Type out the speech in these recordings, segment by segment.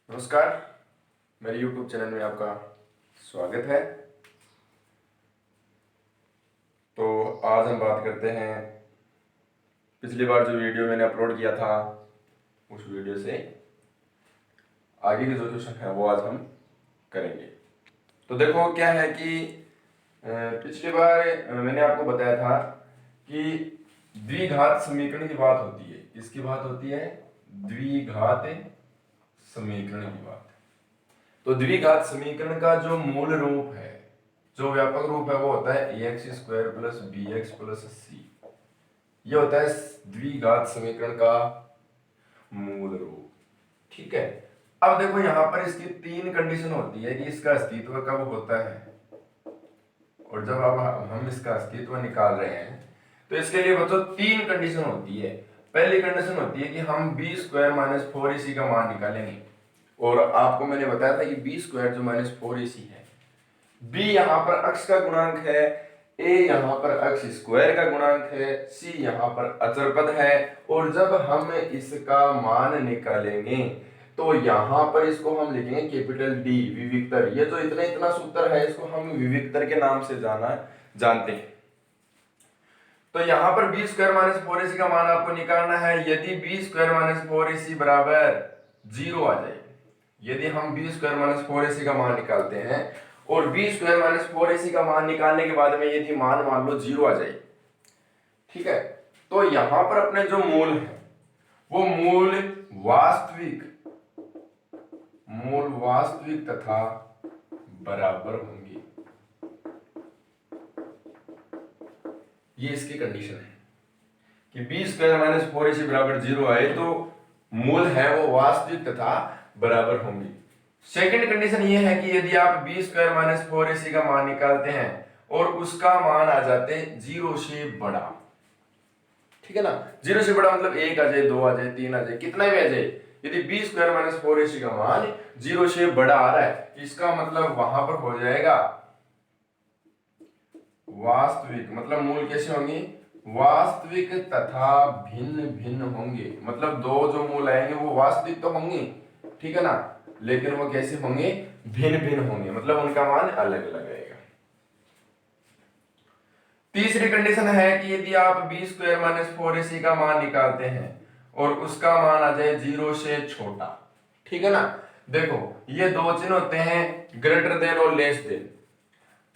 नमस्कार, मेरे YouTube channel में आपका स्वागत है। तो आज हम बात करते हैं पिछली बार जो वीडियो मैंने अपलोड किया था उस वीडियो से आगे के जो क्वेश्चन है वो आज हम करेंगे। तो देखो क्या है कि पिछली बार मैंने आपको बताया था कि द्विघात समीकरण की बात होती है। किसकी बात होती है? द्विघात समीकरण की बात। तो द्विघात समीकरण का जो मूल रूप है, जो व्यापक रूप है, वो होता है ax² + bx + c। ये होता है द्विघात समीकरण का मूल रूप। ठीक है। अब देखो यहाँ पर इसकी तीन कंडीशन होती है कि इसका अस्तित्व कब होता है, और जब अब हम इसका अस्तित्व निकाल रहे हैं तो इसके लिए बच्चों तीन कंडीशन होती है। पहली कंडीशन होती है कि हम b² - 4ac का मान निकालेंगे, और आपको मैंने बताया था कि b² जो -4ac है, b यहाँ पर अक्ष का गुणांक है, a यहाँ पर अक्ष स्क्वायर का गुणांक है, c यहाँ पर अचर पद है। और जब हम इसका मान निकालेंगे तो यहाँ पर इसको हम लिखेंगे कैपिटल D, विविक्तर। ये जो इतना इतना सूत्र है इसको हम विविक्तर के नाम से जानते हैं। तो यहाँ पर b² - 4ac का मान आपको निकालना है। यदि b² - 4ac बराबर 0 आ जाए, यदि हम b² - 4ac का मान निकालते हैं और b² - 4ac का मान निकालने के बाद में यदि मान लो 0 आ जाए, ठीक है, तो यहां पर अपने जो मूल है वो मूल वास्तविक तथा बराबर होंगे। ये इसकी कंडीशन है कि b² - 4ac बराबर 0 आए तो मूल है वो वास्तविक तथा बराबर होंगे। सेकंड कंडीशन ये है कि यदि आप b² - 4ac का मान निकालते हैं और उसका मान आ जाते 0 से बड़ा, ठीक है ना, 0 से बड़ा मतलब 1 आ जाए, 2 आ जाए, 3 आ जाए, कितना भी आ जाए, यदि b² - 4ac का मान 0 से बड़ा आ रहा है, इसका मतलब वहां पर हो जाएगा वास्तविक। मतलब मूल कैसे होंगे? वास्तविक तथा भिन्न भिन्न होंगे। मतलब दो जो मूल आएंगे वो वास्तविक तो होंगे, ठीक है ना, लेकिन वो कैसे होंगे? भिन्न भिन्न होंगे, मतलब उनका मान अलग अलग आएगा। तीसरी कंडीशन है कि यदि आप b² - 4ac का मान निकालते हैं और उसका मान आ जाए 0 से छोटा, ठीक है ना। देखो ये दो चिन्ह होते हैं, ग्रेटर देन और लेस देन।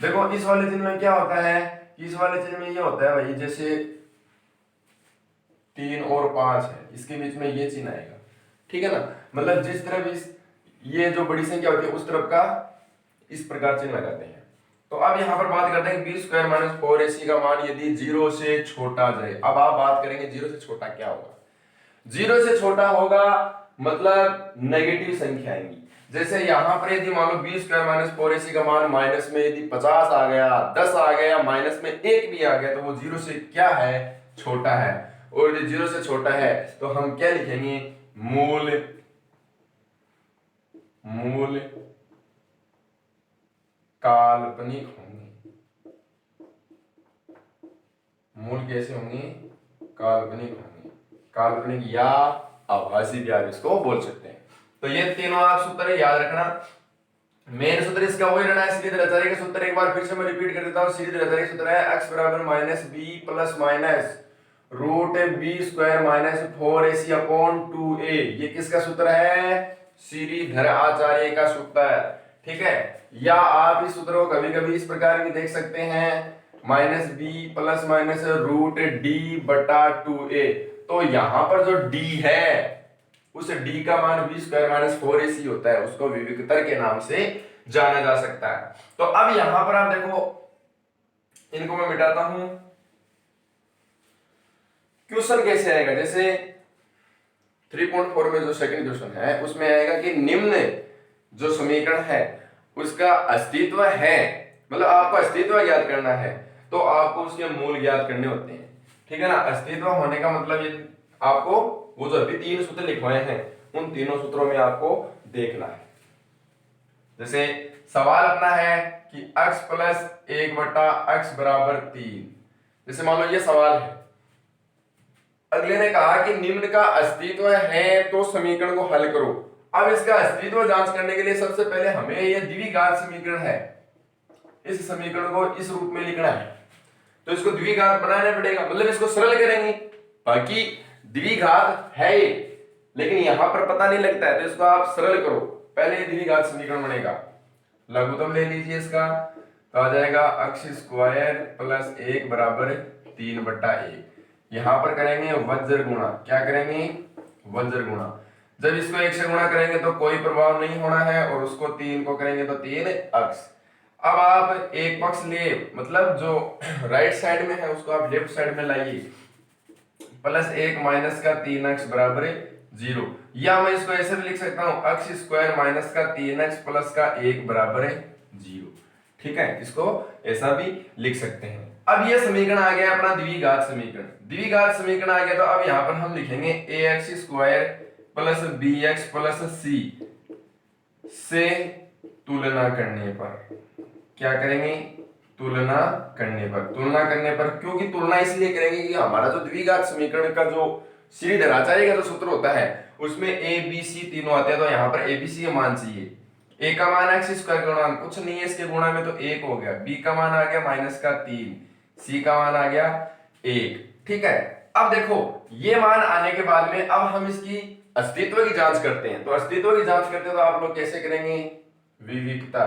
देखो इस वाले चिन्ह में क्या होता है कि इस वाले चिन्ह में ये होता है भाई, जैसे 3 और 5 है, इसके बीच में ये चिन्ह आएगा, ठीक है ना। मतलब जिस तरफ ये जो बड़ी संख्या होती है उस तरफ का इस प्रकार चिन्ह लगाते हैं। तो अब यहां पर बात करते हैं b² - 4ac का मान यदि 0 से छोटा जाए। अब आप बात करेंगे 0 से छोटा क्या होगा? 0 से छोटा होगा मतलब नेगेटिव संख्या आएंगी। जैसे यहां पर यदि मान लो b² - 4ac का मान माइनस में यदि 50 आ गया, 10 आ गया, माइनस में 1 भी आ गया, तो वो 0 से क्या है? छोटा है। और यदि 0 से छोटा है तो हम क्या लिखेंगे? मूल काल्पनिक होंगे। मूल कैसे होंगे? काल्पनिक होंगे। काल्पनिक या आभासी भी आप इसको बोल सकते हैं। तो ये तीनों आप सूत्र याद रखना। मेन सूत्र इसका वही रहना है, सीरीज रचनाई का सूत्र। एक बार फिर से मैं रिपीट कर देता हूं। सीरीज रचनाई सूत्र है x बराबर -b plus minus √b² - 4ac upon 2a। ये किसका सूत्र है? श्रीधर आचार्य का सूत्र, ठीक है। या आप इस सूत्र को कभी कभी इस प्रकार भी देख सकते हैं, -b प्लस माइनस √d/2a। तो यहां पर जो d है उस d का मान b² - 4ac होता है, उसको विविक्तर के नाम से जाना जा सकता है। तो अब यहां पर आप देखो, इनको मैं मिटाता हूं। क्वेश्चन कैसे आएगा? जैसे 3.4 में जो सेकंड क्वेश्चन है उसमें आएगा कि निम्न जो समीकरण है उसका अस्तित्व है, मतलब आपको अस्तित्व ज्ञात करना है, तो आपको उसके मूल ज्ञात करने होते हैं, ठीक है ना। अस्तित्व होने का मतलब ये आपको वो जो अभी तीन सूत्र लिखवाए हैं उन तीनों सूत्रों में आपको देखना है। जैसे सवाल अपना है कि x + 1/x बराबर 3। जैसे मान लो ये सवाल है, अगले ने कहा कि निम्न का अस्तित्व है तो समीकरण को हल करो। अब इसका अस्तित्व जांच करने के लिए सबसे पहले हमें यह द्विघात समीकरण है, इस समीकरण को इस रूप में लिखना है, तो इसको द्विघात बनाना पड़ेगा, मतलब इसको सरल करेंगे। बाकी द्विघात है ये, लेकिन यहां पर पता नहीं लगता है, तो इसको आप सरल करो। पहले द्विघात समीकरण बनेगा, लघुत्तम ले लीजिए इसका, तो आ जाएगा x स्क्वायर प्लस 1 बराबर 3/1। यहां पर करेंगे वज्र गुणा, क्या करेंगे, वज्र गुणा। जब इसको 1 से गुणा करेंगे तो कोई प्रभाव नहीं होना है, और उसको 3 को करेंगे तो 3x। अब आप एक पक्ष ले, मतलब जो राइट साइड में है उसको आप लेफ्ट साइड में लाइए, +1 माइनस का 3x बराबर 0, या मैं इसको ऐसे भी लिख सकता हूं x स्क्वायर माइनस का 3x प्लस का 1 बराबर 0। ठीक है, इसको ऐसा भी लिख सकते हैं। अब ये समीकरण आ गया अपना द्विघात समीकरण। द्विघात समीकरण आ गया तो अब यहां पर हम लिखेंगे ax square plus bx plus c से तुलना करने पर, क्या करेंगे, तुलना करने पर। तुलना करने पर, क्योंकि तुलना इसलिए करेंगे कि हमारा जो द्विघात समीकरण का जो श्रीधराचार्य का जो सूत्र होता है उसमें a b c तीनों आते हैं, तो यहाँ पर a b c का मान चाहिए। a का मान x स्क्वायर गुणा कुछ नहीं है इसके गुणा में, तो 1 हो गया, b का मान आ गया -3, c का मान आ गया 1। ठीक है, अब देखो ये मान आने के बाद में अब हम इसकी अस्तित्व की जांच करते हैं। तो अस्तित्व की जांच करते हैं तो आप लोग कैसे करेंगे, विविकता,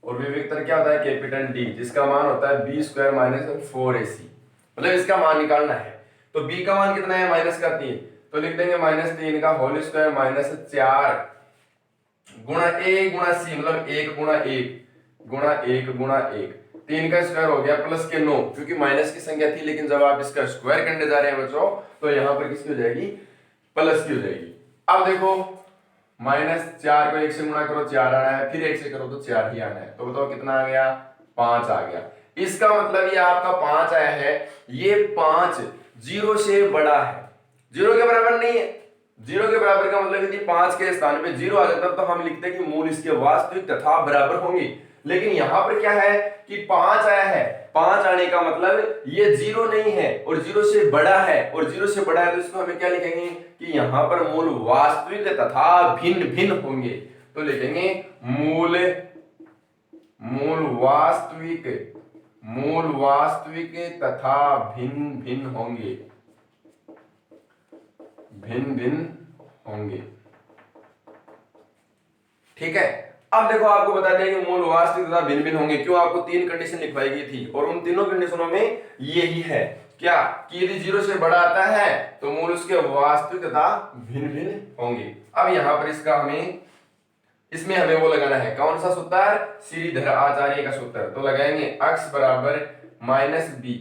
और विविकतर क्या होता है, कैपिटल D, जिसका मान होता है b स्क्वायर माइनस 4ac, मतलब इसका मान निकालना है। तो b का मान कितना है, -3, तो लिख देंगे -3 का होल स्क्वायर -4 गुणा a गुणा c, मतलब 1 गुणा 1 गुणा 1 गुणा 1, 3 का स्क्वायर हो गया प्लस के 9, क्योंकि माइनस की संख्या थी, लेकिन जब आप इसका स्क्वायर करने जा रहे हैं बच्चों तो यहां पर किसकी हो जाएगी, प्लस की हो जाएगी। अब देखो -4 को 1 से गुणा करो 4 आना है, फिर 1 से करो तो 4 ही आना है, तो बताओ कितना आ गया, 5 आ गया। इसका मतलब ये आपका 5 आया है, ये 5 0 से बड़ा है, 0 के बराबर नहीं है। 0 के बराबर का मतलब यदि 5 के स्थान पे 0 आ जाता तो हम लिखते कि मूल इसके वास्तविक तथा बराबर होंगे, लेकिन यहां पर क्या है कि 5 आया है, 5 आने का मतलब ये 0 नहीं है और 0 से बड़ा है, और 0 से बड़ा है तो इसको हमें क्या लिखेंगे कि यहां पर मूल वास्तविक तथा भिन्न भिन्न होंगे, तो लिखेंगे मूल वास्तविक तथा भिन्न भिन्न होंगे, भिन्न भिन्न होंगे। ठीक है, अब देखो आपको बता दिया कि मूल वास्तविक तथा भिन्न भिन्न होंगे, क्यों, आपको 3 कंडीशन लिखवाई गई थी और उन तीनों कंडीशनों में यही है क्या कि यदि 0 से बड़ा आता है तो मूल उसके वास्तविक तथा भिन्न भिन्न होंगे। अब यहां पर इसमें हमें वो लगाना है, कौन सा सूत्र, श्रीधर आचार्य का सूत्र, तो लगाएंगे x बराबर -b,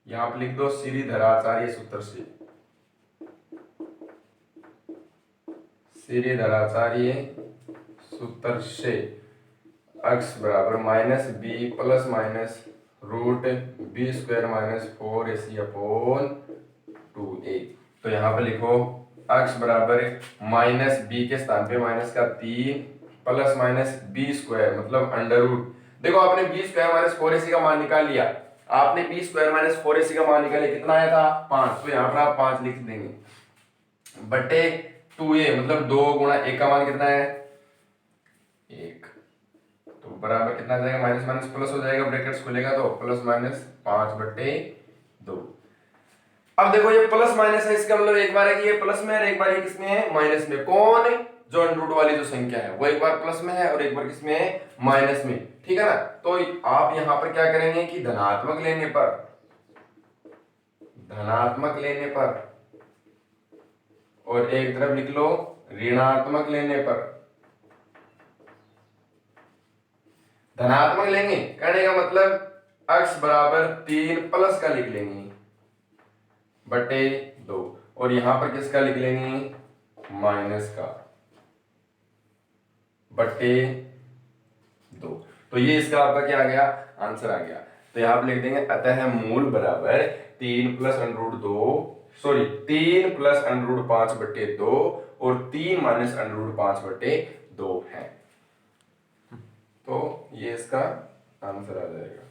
यहां पर लिख दो श्रीधर आचार्य सूत्र से, श्रीधराचार्य सूत्र से x बराबर -b plus minus √b square -4ac upon 2a। तो यहां पर लिखो x बराबर -b के स्थान पे -3 प्लस -b स्क्वायर मतलब √। देखो आपने b स्क्वायर -4ac का मान निकाल लिया, आपने b स्क्वायर -4ac का मान निकाले, कितना आया था 5, तो यहां पर आप 5 लिख देंगे बटे 2a, मतलब 2 गुणा 1 का मान कितना है 1, तो बराबर कितना आ जाएगा, माइनस माइनस प्लस हो जाएगा, ब्रैकेट्स खुलेगा तो +-5/2। अब देखो ये प्लस माइनस है, इसका मतलब एक बार है कि ये प्लस में है और एक बार ये किसमें है, माइनस में। कौन, जो अंडर वाली जो संख्या है वो एक बार प्लस में है और एक बार किसमें है, माइनस में। ठीक है ना, तो आप यहां पर क्या करेंगे कि धनात्मक लेने पर और एक तरफ लिख लो ऋणात्मक लेने पर। धनात्मक लेंगे करने का मतलब x बराबर 3 प्लस का लिख लेंगे बटे 2, और यहां पर किसका लिख लेंगे माइनस का बटे 2। तो ये इसका आपका क्या आ गया, आंसर आ गया। तो यहां पर लिख देंगे अतः मूल बराबर 3 + √5/2 और 3 - √5/2 है। तो ये इसका आंसर आ जाएगा।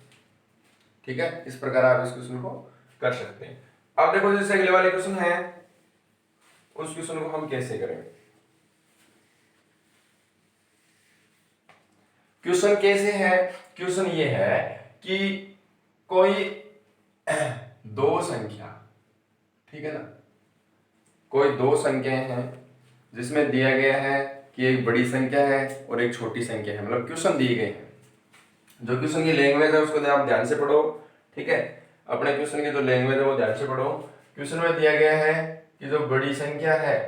ठीक है, इस प्रकार आप इस क्वेश्चन को कर सकते हैं। अब देखो जैसे अगले वाले क्वेश्चन है, उस क्वेश्चन को हम कैसे करेंगे। क्वेश्चन कैसे है? क्वेश्चन ये है कि कोई दो संख्या, ठीक है ना, कोई दो संख्याएं हैं जिसमें दिया गया है कि एक बड़ी संख्या है और एक छोटी संख्या है, मतलब क्वेश्चन दिए गए हैं। जो क्वेश्चन की लैंग्वेज है उसको आप ध्यान से पढ़ो, ठीक है, अपने क्वेश्चन की जो लैंग्वेज है वो ध्यान से पढ़ो। क्वेश्चन में दिया गया है कि जो बड़ी संख्या है,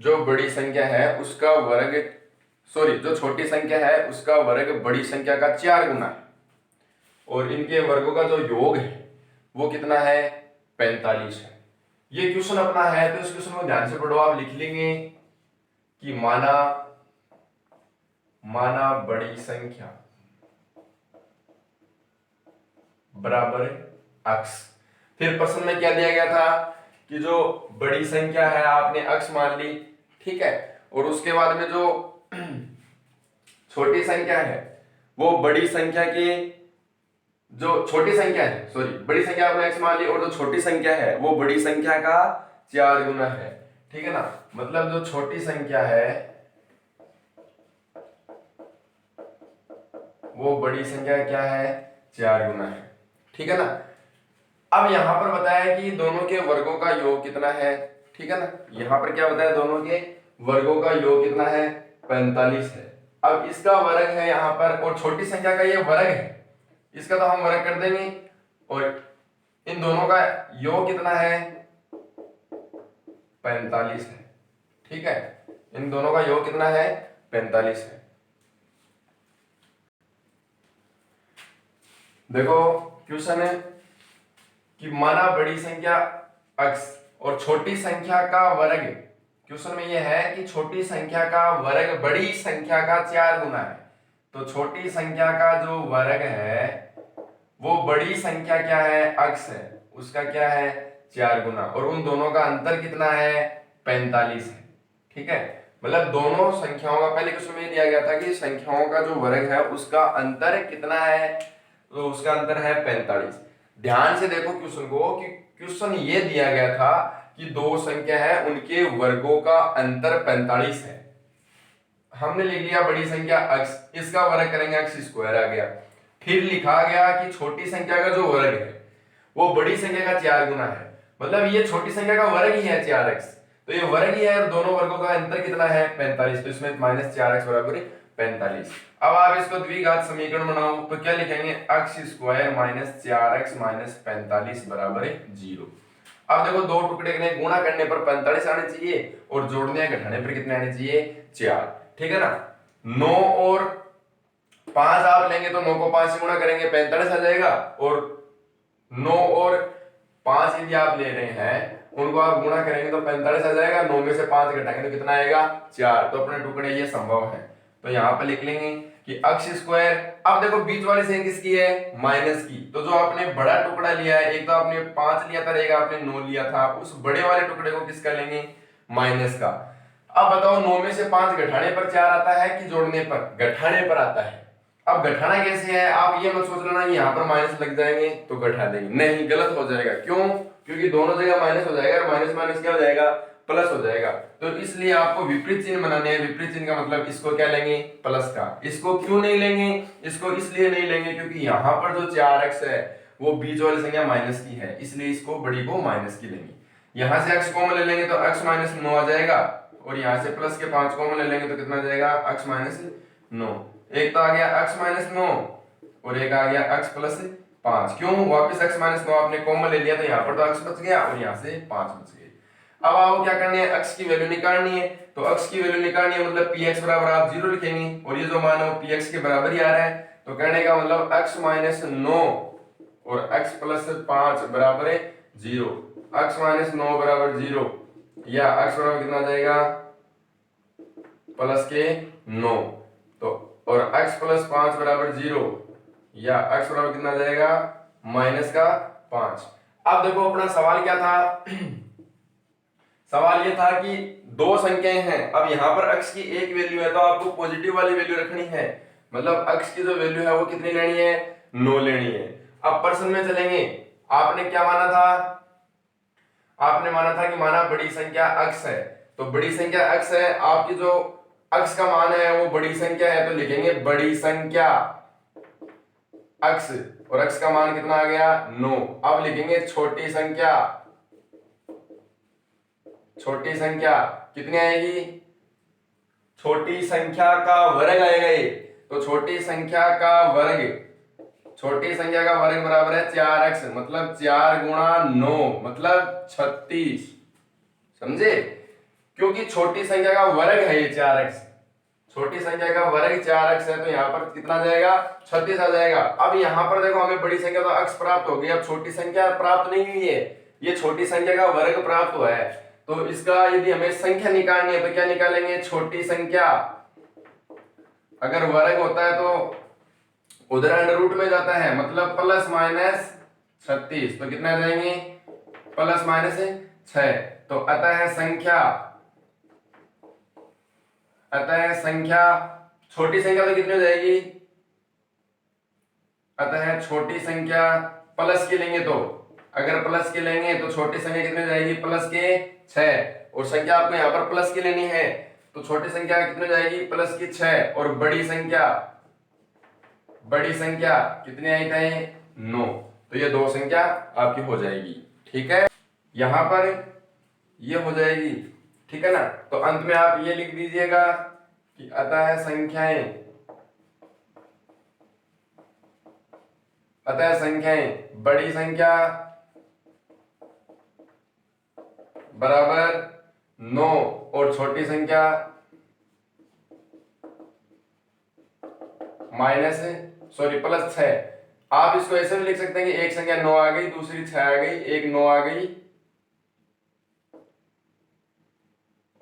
जो बड़ी संख्या है उसका वर्ग, सॉरी, जो छोटी संख्या है उसका वर्ग बड़ी संख्या का 4 गुना है, और इनके वर्गों का जो योग है वो कितना है? 45 है। ये क्वेश्चन अपना है, तो इस क्वेश्चन को ध्यान से पढ़ो। आप लिख लेंगे कि माना बड़ी संख्या बराबर अक्स। फिर प्रश्न में क्या दिया गया था कि जो बड़ी संख्या है आपने अक्स मान ली, ठीक है, और उसके बाद में जो छोटी संख्या है वो बड़ी संख्या के, जो छोटी संख्या है, सॉरी, बड़ी संख्या आपने एक्स मान ली और जो छोटी संख्या है वो बड़ी संख्या का 4 गुना है, ठीक है ना। मतलब जो छोटी संख्या है वो बड़ी संख्या क्या है? 4 गुना है, ठीक है ना। अब यहां पर बताया कि दोनों के वर्गों का योग कितना है, ठीक है ना। यहां पर क्या बताया? दोनों के वर्गों का योग कितना है? 45 है। अब इसका वर्ग है यहां पर, और छोटी संख्या का ये वर्ग है, इसका तो हम वर्ग कर देंगे, और इन दोनों का योग कितना है? 45 है, ठीक है। इन दोनों का योग कितना है? 45 है। देखो क्वेश्चन है कि माना बड़ी संख्या x और छोटी संख्या का वर्ग, क्वेश्चन में यह है कि छोटी संख्या का वर्ग बड़ी संख्या का 4 गुना है, तो छोटी संख्या का जो वर्ग है वो बड़ी संख्या क्या है? x है, उसका क्या है? 4 गुना, और उन दोनों का अंतर कितना है? 45 है, ठीक है। मतलब दोनों संख्याओं का, पहले क्वेश्चन में दिया गया था कि संख्याओं का जो वर्ग है उसका अंतर कितना है, तो उसका अंतर है 45। ध्यान से देखो क्वेश्चन को, कि क्वेश्चन ये दिया गया था कि दो संख्या है उनके वर्गों का अंतर 45 है। हमने लिख लिया बड़ी संख्या x, इसका वर्ग करेंगे x स्क्वायर आ गया। फिर लिखा गया कि छोटी संख्या का जो वर्ग है वो बड़ी संख्या का 4 गुना है, मतलब ये छोटी संख्या का वर्ग ही है 4x, तो ये वर्ग ही है और दोनों वर्गों का अंतर कितना है? 45, तो इसमें -4x बराबर 45। अब आप इसको द्विघात समीकरण बनाओ तो क्या लिखेंगे? x स्क्वायर -4x - 45 बराबर 0। अब देखो दो टुकड़े के गुणा करने पर 45 आने चाहिए और जोड़ने या घटाने पर कितने आने चाहिए? 4, ठीक है ना। 9 और 5 आप लेंगे तो 9 को 5 से गुणा करेंगे 45 आ जाएगा, और 9 और 5 यदि आप ले रहे हैं उनको आप गुणा करेंगे तो 45 आ जाएगा, 9 में से 5 घटाएंगे तो कितना आएगा? 4। तो अपने टुकड़े ये संभव है, तो यहाँ पर लिख लेंगे कि x स्क्वायर, अब देखो बीच वाली संख्या किसकी है? माइनस की, तो जो आपने बड़ा टुकड़ा लिया है, एक तो आपने 5 लिया था, एक आपने 9 लिया था, उस बड़े वाले टुकड़े को किसका लेंगे? माइनस का। अब बताओ 9 में से 5 घटाने पर 4 आता है कि जोड़ने पर? घटाने पर आता है। अब घटाना कैसे है? आप ये मत सोच लेना यहाँ पर माइनस लग जाएंगे तो घटा देंगे, नहीं, गलत हो जाएगा। क्यों? क्योंकि दोनों जगह माइनस हो जाएगा और माइनस माइनस क्या हो जाएगा? प्लस हो जाएगा। तो इसलिए आपको विपरीत चिन्ह बनाने हैं। विपरीत चिन्ह का मतलब इसको क्या लेंगे? प्लस का। इसको क्यों नहीं लेंगे? इसको इसलिए नहीं लेंगे क्योंकि यहाँ पर जो 4x है वो बीच वाली संख्या माइनस की है, इसलिए इसको बड़ी को माइनस की लेंगे। यहाँ से x कॉमन ले लेंगे तो x - 9 आ जाएगा, और यहाँ से प्लस के 5 कॉमन ले लेंगे तो कितना आ जाएगा? x - 9। एक तो आ गया x - 9 और एक आ गया x + 5। क्यों? वापस x - 9 आपने कॉमन ले लिया तो यहाँ पर तो x बच गया और यहाँ से 5 बच गए। अब आपको क्या करनी है? x की वैल्यू निकालनी है, तो x की वैल्यू निकालनी है मतलब px बराबर आप 0 लिखेंगे, और ये जो मान है वो px के बराबर ही आ रहा है, तो कहने का मतलब x - 9 और x + 5 बराबर 0। x - 9 बराबर 0, या x बराबर कितना आ जाएगा? प्लस के 9, तो और x + 5 बराबर 0, या x बराबर कितना आ जाएगा? -5। अब देखो अपना सवाल क्या था? सवाल ये था कि दो संख्याएं हैं, अब यहाँ पर x की एक वैल्यू है तो आपको पॉजिटिव वाली वैल्यू रखनी है, मतलब x की जो वैल्यू है वो कितनी लेनी है? 9 लेनी है। अब प्रश्न में चलेंगे, आपने क्या माना था? आपने माना था कि माना बड़ी संख्या x है, तो बड़ी संख्या x है, आपकी जो अक्स का मान है वो बड़ी संख्या है तो लिखेंगे बड़ी संख्या अक्स, और अक्स का मान कितना आ गया 9। अब लिखेंगे छोटी संख्या, छोटी संख्या कितनी आएगी, छोटी संख्या का वर्ग आएगा ये, तो छोटी संख्या का वर्ग, छोटी संख्या का वर्ग बराबर है 4x, मतलब 4 गुणा 9 मतलब 36, समझे, क्योंकि छोटी संख्या का वर्ग है ये 4x, छोटी संख्या का वर्ग 4x है तो यहाँ पर कितना आ जाएगा 36 आ जाएगा। अब यहाँ पर देखो हमें बड़ी संख्या तो x प्राप्त हो गई, अब छोटी संख्या प्राप्त नहीं हुई है, ये छोटी संख्या का वर्ग प्राप्त हुआ है, तो इसका यदि हमें संख्या निकालनी है तो क्या निकालेंगे, छोटी संख्या, अगर वर्ग होता है तो उधर अंडर रूट में जाता है, मतलब प्लस माइनस 36, तो कितना आ जाएंगे प्लस माइनस 6, तो अतः संख्या, अतः संख्या, छोटी संख्या तो कितनी हो जाएगी, अतः छोटी संख्या प्लस की लेंगे तो, अगर प्लस की लेंगे तो छोटी संख्या कितनी हो जाएगी प्लस के 6, और संख्या आपको यहाँ पर प्लस की लेनी है तो छोटी संख्या कितनी हो जाएगी प्लस की 6, और बड़ी संख्या, बड़ी संख्या कितनी आई था 9, तो ये दो संख्या आपकी हो जाएगी, ठीक है, यहां पर ये हो जाएगी, ठीक है ना। तो अंत में आप ये लिख दीजिएगा कि अतः संख्याएं, अतः संख्याएं बड़ी संख्या बराबर 9 और छोटी संख्या माइनस प्लस 6। आप इसको ऐसे भी लिख सकते हैं कि एक संख्या 9 आ गई, दूसरी 6 आ गई, एक 9 आ गई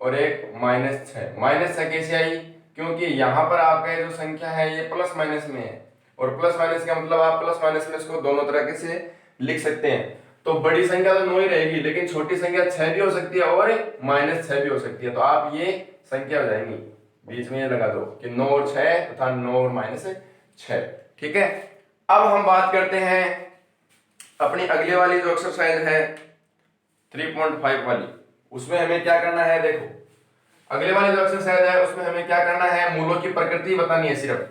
और एक -6। -6 कैसे आई, क्योंकि यहां पर आपका जो संख्या है ये प्लस माइनस में है, और प्लस माइनस का मतलब आप प्लस माइनस में इसको दोनों तरह से लिख सकते हैं। तो बड़ी संख्या तो 9 ही रहेगी, लेकिन छोटी संख्या 6 भी हो सकती है और -6 भी हो सकती है, तो आप ये संख्या हो जाएंगी, बीच में ये लगा दो कि 9 और 6 तथा 9 और -6, ठीक है। अब हम बात करते हैं अपनी अगली वाली जो एक्सरसाइज है 3.5 वाली, उसमें हमें क्या करना है, देखो अगले वाली जो एक्सरसाइज है उसमें हमें क्या करना है, मूलों की प्रकृति बतानी है सिर्फ,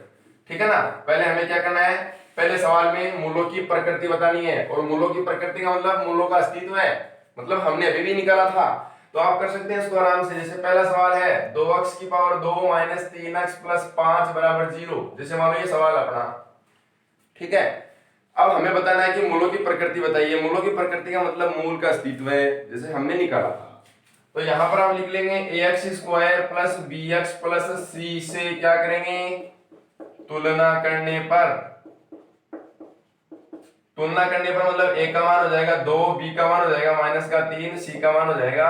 ठीक है ना। पहले हमें क्या करना है, पहले सवाल में मूलों की प्रकृति बतानी है, और मूलों की प्रकृति का मतलब मूलों का अस्तित्व है, मतलब हमने अभी भी निकाला था, तो आप कर सकते हैं इसको आराम से। जैसे पहला सवाल है 2x की पावर 2 - 3x + 5 = 0, जैसे मान लो ये सवाल अपना, ठीक है। अब हमें बताना है कि मूलों की प्रकृति बताइए, मूलों की प्रकृति का मतलब मूल का अस्तित्व है, जैसे हमने निकाला था, तो यहां पर आप लिख लेंगे ax² + bx + c से क्या करेंगे, तुलना करने पर, तुलना करने पर मतलब a का मान हो जाएगा 2, b का मान हो जाएगा -3, c का मान हो जाएगा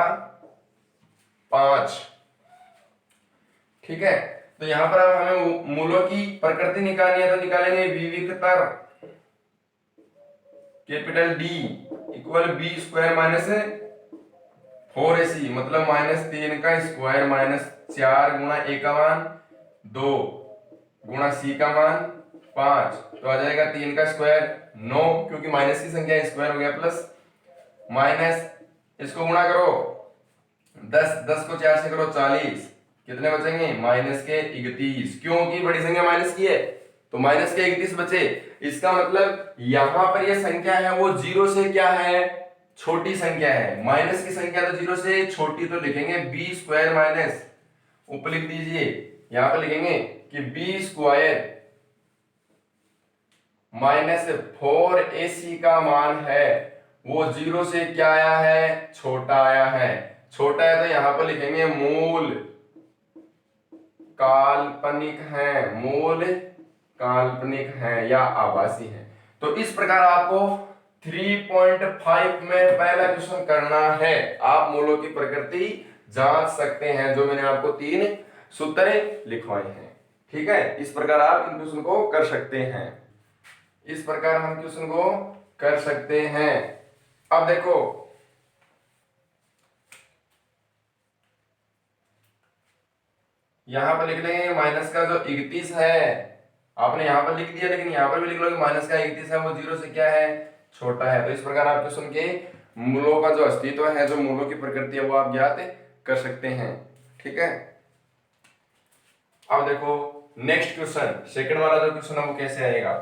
5, ठीक है। तो यहां पर अब हमें मूलों की प्रकृति निकालनी है, तो निकालेंगे विविक्तर D = b² - 4ac, मतलब -3 का स्क्वायर -4 गुणा a का मान 2 गुणा c का मान 5, तो आ जाएगा 3 का स्क्वायर 9, क्योंकि माइनस की संख्या स्क्वायर हो गया, प्लस माइनस इसको गुणा करो 10 को 4 से करो 40, कितने बचेंगे -31, क्योंकि बड़ी संख्या माइनस की है तो -31 बचे। इसका मतलब यहां पर ये संख्या है वो 0 से क्या है, छोटी संख्या है, माइनस की संख्या तो 0 से छोटी, तो लिखेंगे b² ऊपर लिख दीजिए, यहां पर लिखेंगे कि b² -4ac का मान है वो 0 से क्या आया है, छोटा आया है, छोटा है तो यहां पर लिखेंगे मूल काल्पनिक है, मूल काल्पनिक है या आभासी है। तो इस प्रकार आपको 3.5 में पहला क्वेश्चन करना है, आप मूलों की प्रकृति जांच सकते हैं, जो मैंने आपको 3 सूत्र लिखवाए हैं, ठीक है। इस प्रकार आप इन क्वेश्चन को कर सकते हैं, इस प्रकार हम क्वेश्चन को कर सकते हैं। अब देखो यहां पर लिख लेंगे माइनस का जो 31 है, आपने यहां पर लिख दिया, लेकिन यहां पर भी लिख लो कि माइनस का 31 है वो 0 से क्या है, छोटा है। तो इस प्रकार आप क्वेश्चन के मूलों का जो अस्तित्व है, जो मूलों की प्रकृति है, वो आप ज्ञात कर सकते हैं, ठीक है। अब देखो नेक्स्ट क्वेश्चन, सेकंड वाला जो क्वेश्चन है वो कैसे आएगा।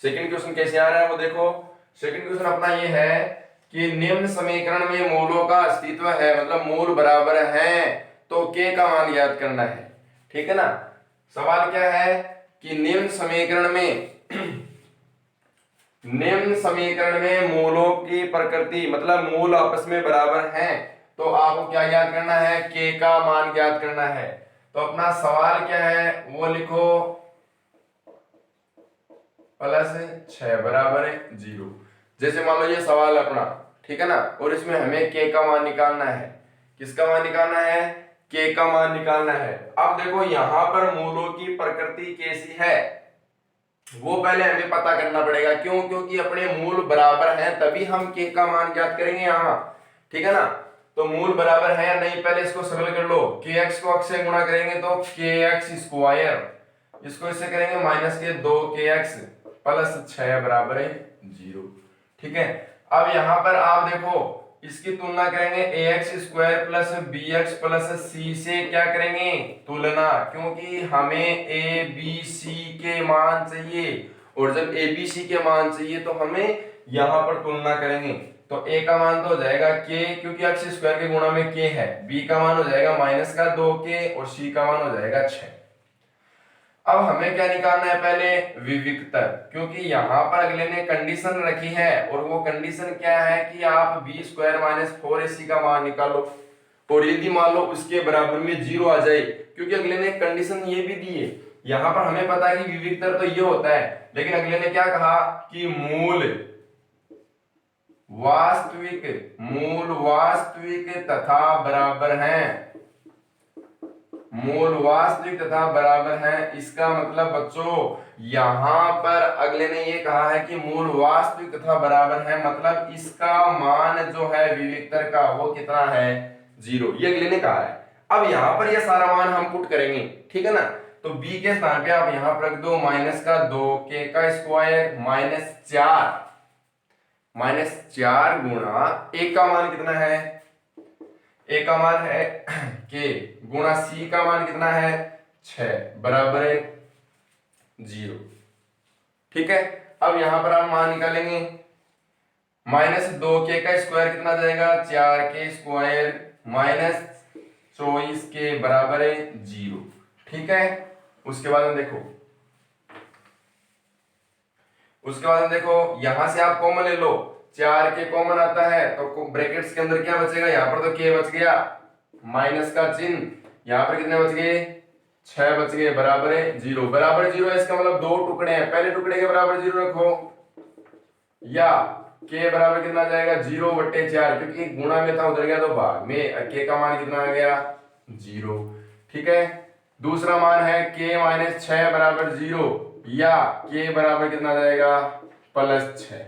सेकंड क्वेश्चन कैसे आ रहा है वो देखो। सेकंड क्वेश्चन अपना ये है कि निम्न समीकरण में मूलों का अस्तित्व है, मतलब मूल बराबर हैं, तो के का मान ज्ञात करना है। ठीक है ना। सवाल क्या है कि निम्न समीकरण में मूलों की प्रकृति, मतलब मूल आपस में बराबर हैं, तो आपको क्या ज्ञात करना है, के का मान ज्ञात करना है। तो अपना सवाल क्या है वो लिखो, +6 बराबर है 0। जैसे मान लो ये सवाल अपना, ठीक है ना, और इसमें हमें के का मान निकालना है। किसका मान निकालना है, के का मान निकालना है। अब देखो यहां पर मूलों की प्रकृति कैसी है वो पहले हमें पता करना पड़ेगा। क्यों, क्योंकि अपने मूल बराबर हैं तभी हम के का मान ज्ञात करेंगे यहाँ। ठीक है ना। तो मूल बराबर है या नहीं पहले इसको सरल कर लो। के एक्स को x से गुणा करेंगे तो के एक्स स्क्वायर, इसको इससे करेंगे -2 के एक्स +6 बराबर है 0। ठीक है। अब यहां पर आप देखो इसकी तुलना करेंगे ax² plus bx plus c से, क्या करेंगे, तुलना, क्योंकि हमें a b c के मान चाहिए, और जब a b c के मान चाहिए तो हमें यहां पर तुलना करेंगे। तो a का मान तो हो जाएगा k, क्योंकि x² के गुणा में k है, b का मान हो जाएगा -2k और c का मान हो जाएगा 6। अब हमें क्या निकालना है, पहले विविक्तर, क्योंकि यहां पर अगले ने कंडीशन रखी है, और वो कंडीशन क्या है कि आप b² - 4ac का मान निकालो, और यदि मान लो उसके बराबर में 0 आ जाए, क्योंकि अगले ने कंडीशन ये भी दी है। यहां पर हमें पता है कि विविक्तर तो ये होता है, लेकिन अगले ने क्या कहा कि मूल वास्तविक तथा बराबर हैं, मूल वास्तविक तथा बराबर है। इसका मतलब बच्चों यहां पर अगले ने ये कहा है कि मूल वास्तविक तथा बराबर है, मतलब इसका मान जो है विविक्तर का वो कितना है, 0, ये अगले ने कहा है। अब यहां पर ये सारा मान हम पुट करेंगे, ठीक है ना। तो b के स्थान पे आप यहां पर रख दो -2 k का स्क्वायर -4 गुणा a का मान कितना है, a का मान है k गुणा c का मान कितना है 6 बराबर है 0। ठीक है। अब यहां पर आप मान निकालेंगे, -2k का स्क्वायर कितना जाएगा, 4k स्क्वायर -24k बराबर है 0। ठीक है। उसके बाद में देखो यहां से आप कॉमन ले लो, 4k कॉमन आता है तो ब्रैकेट्स के अंदर क्या बचेगा, यहां पर तो k बच गया, माइनस का चिन्ह, यहां पर कितने बच गए, 6 बच गए, बराबर है 0। बराबर 0 है इसका मतलब दो टुकड़े हैं, पहले टुकड़े के बराबर 0 रखो, या k बराबर कितना जाएगा 0/4, क्योंकि गुणा में था उधर गया तो भाग में, k का मान कितना आ गया 0। ठीक है। दूसरा मान है k - 6 बराबर 0, या k बराबर कितना जाएगा +6।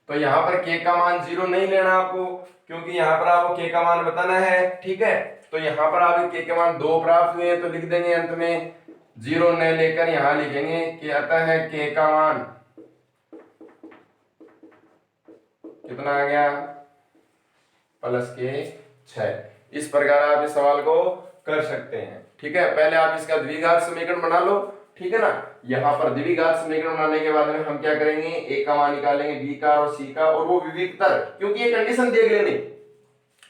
तो यहाँ पर k का मान 0 नहीं लेना आपको, क्योंकि यहाँ पर आपको k का मान बताना है। ठीक है। तो यहाँ पर आप k के मान 2 प्राप्त हुए तो लिख देंगे अंत में, 0 न लेकर यहाँ लिखेंगे कि अतः है k का मान कितना आ गया +6। इस प्रकार आप इस सवाल को कर सकते हैं। ठीक है। पहले आप इसका द्विघात समीकरण बना लो, ठीक है ना। यहाँ पर द्विघात समीकरण बनाने के बाद में हम क्या करेंगे, a का मान निकालेंगे, b का और c का, और वो विविक्तर, क्योंकि ये कंडीशन देख लेने,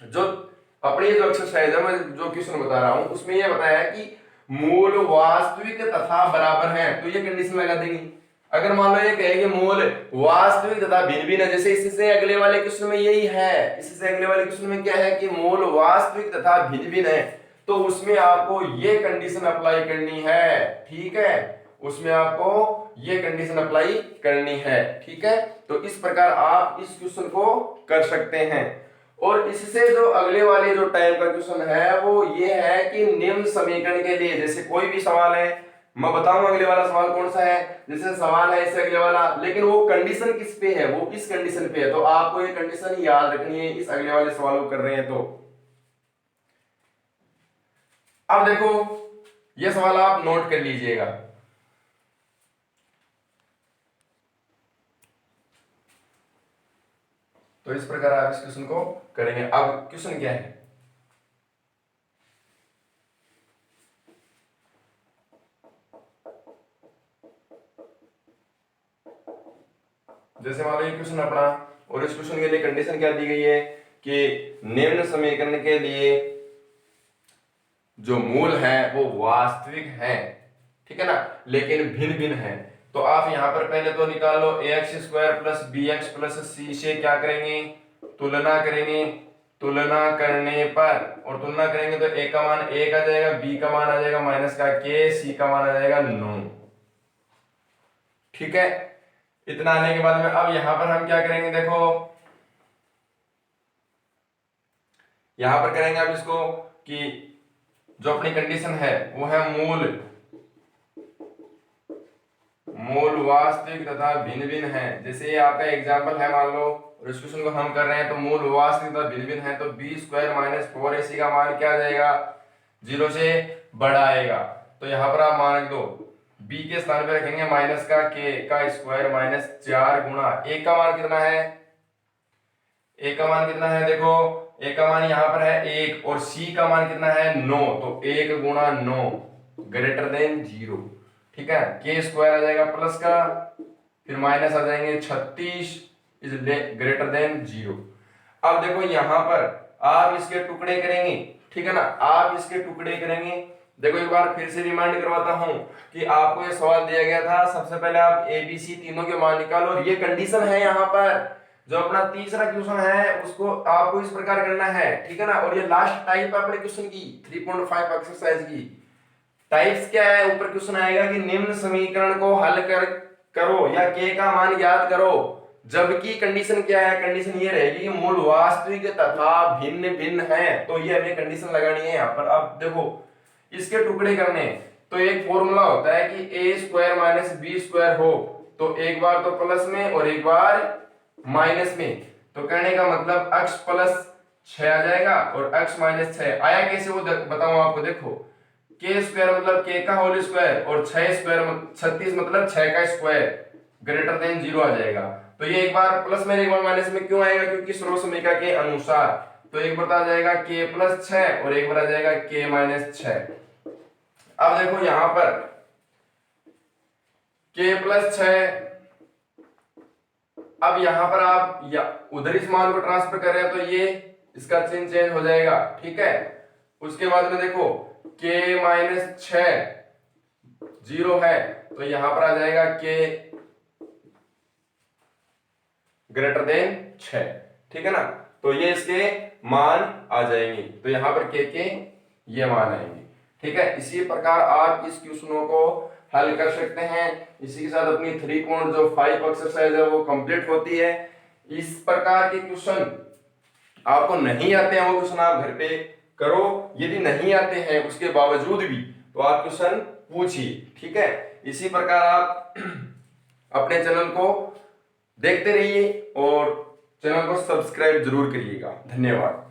जो अपनी जो एक्सरसाइज है मैं जो क्वेश्चन बता रहा हूं उसमें ये बताया है कि मूल वास्तविक तथा बराबर है, तो ये कंडीशन लगा देंगे। अगर मान लो ये कहे कि मूल वास्तविक तथा भिन्न भिन्न है, जैसे इससे अगले वाले क्वेश्चन में यही है, इससे अगले वाले क्वेश्चन में क्या है कि मूल वास्तविक तथा भिन्न भिन्न है, तो उसमें आपको ये कंडीशन अप्लाई करनी है। ठीक है। उसमें आपको ये कंडीशन अप्लाई करनी है। ठीक है। तो इस प्रकार आप इस क्वेश्चन को कर सकते हैं। और इससे जो अगले वाले जो टाइप का क्वेश्चन है वो ये है कि निम्न समीकरण के लिए, जैसे कोई भी सवाल है, मैं बताऊं अगले वाला सवाल कौन सा है, जैसे सवाल है इससे अगले वाला, लेकिन वो कंडीशन किस पे है, वो इस कंडीशन पे है, तो आपको ये कंडीशन याद रखनी है इस अगले वाले सवाल को कर रहे हैं तो। अब देखो ये सवाल आप नोट कर लीजिएगा। तो इस प्रकार आप इस क्वेश्चन को करेंगे। अब क्वेश्चन क्या है, जैसे मान लो ये क्वेश्चन अपना, और इस क्वेश्चन के लिए कंडीशन क्या दी गई है कि निम्न समीकरण के लिए जो मूल है वो वास्तविक है, ठीक है ना, लेकिन भिन्न भिन्न है। तो आप यहां पर पहले तो निकालो ax² plus bx plus c से क्या करेंगे, तुलना करेंगे। तुलना करने पर, और तुलना करेंगे तो a का मान 1 आ जाएगा, b का मान आ जाएगा माइनस का k, c का मान आ जाएगा 9, ठीक है। इतना आने के बाद में अब यहां पर हम क्या करेंगे, देखो यहां पर करेंगे अब इसको कि जो अपनी कंडीशन है वो है मूल वास्तविक तथा भिन्न भिन्न है। जैसे ये आपका एग्जांपल है मान लो, और इस क्वेश्चन को हम कर रहे हैं, तो मूल वास्तविक तथा भिन्न भिन्न है, तो b² माइनस 4ac का मान क्या आ जाएगा, 0 से बड़ा आएगा। तो यहाँ पर आप मान रख दो, b के स्थान पे रखेंगे माइनस का k का स्क्वायर माइनस 4 गुणा a का मान कितना है, a का मान कितना है, देखो a का मान यहाँ पर है 1 और c का मान कितना है 9, तो 1 गुणा 9 ग्रेटर देन 0, ठीक है। k स्क्वायर आ जाएगा प्लस का, फिर माइनस आ जाएंगे 36 इज ग्रेटर देन 0। अब देखो यहां पर आप इसके टुकड़े करेंगे, ठीक है ना, आप इसके टुकड़े करेंगे। देखो एक बार फिर से रिमाइंड करवाता हूं कि आपको ये सवाल दिया गया था, सबसे पहले आप ए बी सी तीनों के मान निकालो, और ये कंडीशन है यहाँ पर। जो अपना तीसरा क्वेश्चन है उसको आपको इस प्रकार करना है, ठीक है ना। और ये लास्ट टाइप अपने क्वेश्चन की 3.5 एक्सरसाइज की टाइप्स क्या है, ऊपर क्वेश्चन आएगा कि निम्न समीकरण को हल करो या के का मान ज्ञात करो, जबकि कंडीशन क्या है, कंडीशन ये रहेगी कि मूल वास्तविक तथा भिन्न भिन्न है। तो ये हमें कंडीशन लगानी है यहाँ पर। अब देखो इसके टुकड़े करने, तो एक फॉर्मूला होता है कि a² माइनस b² हो, तो एक बार तो प्लस में और एक बार माइनस में। तो कहने का मतलब x प्लस 6 आ जाएगा और x माइनस 6 आया कैसे वो बताऊं आपको। देखो k² मतलब k का होल स्क्वायर और 36 मतलब 6 का स्क्वायर ग्रेटर देन 0 आ जाएगा। तो ये एक बार प्लस में एक बार माइनस में क्यों आएगा, क्योंकि सर्व समीकरण के अनुसार। तो एक बार आ जाएगा k प्लस 6 और एक बार आ जाएगा k माइनस 6। अब देखो यहां पर k प्लस 6, अब यहां पर आप उधर इस मान को ट्रांसफर कर रहे हैं तो ये इसका चिन्ह चेंज हो जाएगा, ठीक है। उसके बाद में देखो k माइनस 6 0 है, तो यहां पर आ जाएगा k ग्रेटर देन 6, ठीक है ना। तो ये इसके मान आ जाएंगे, तो यहां पर k के ये मान आएंगे, ठीक है। इसी प्रकार आप इस क्वेश्चनों को हल कर सकते हैं। इसी के साथ अपनी 3.5 एक्सरसाइज है वो कंप्लीट होती है। इस प्रकार के क्वेश्चन आपको नहीं आते हैं वो क्वेश्चन आप घर पे करो, यदि नहीं आते हैं उसके बावजूद भी तो आप क्वेश्चन पूछिए, ठीक है। इसी प्रकार आप अपने चैनल को देखते रहिए और चैनल को सब्सक्राइब जरूर करिएगा। धन्यवाद।